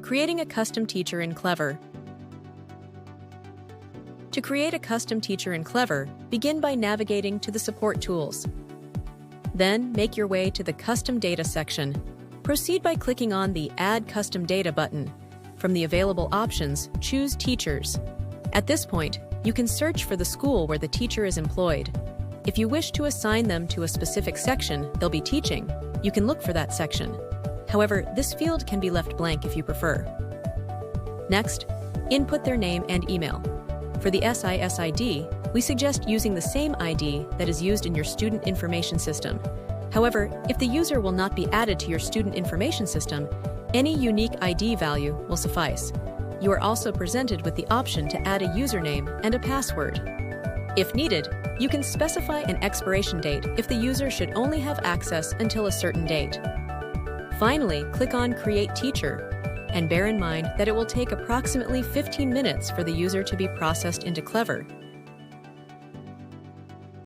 Creating a custom teacher in Clever. To create a custom teacher in Clever, begin by navigating to the Support tools. Then, make your way to the Custom Data section. Proceed by clicking on the Add Custom Data button. From the available options, choose Teachers. At this point, you can search for the school where the teacher is employed. If you wish to assign them to a specific section they'll be teaching, you can look for that section. However, this field can be left blank if you prefer. Next, input their name and email. For the SIS-ID, we suggest using the same ID that is used in your student information system. However, if the user will not be added to your student information system, any unique ID value will suffice. You are also presented with the option to add a username and a password. If needed, you can specify an expiration date if the user should only have access until a certain date. Finally, click on Create Teacher, and bear in mind that it will take approximately 15 minutes for the user to be processed into Clever.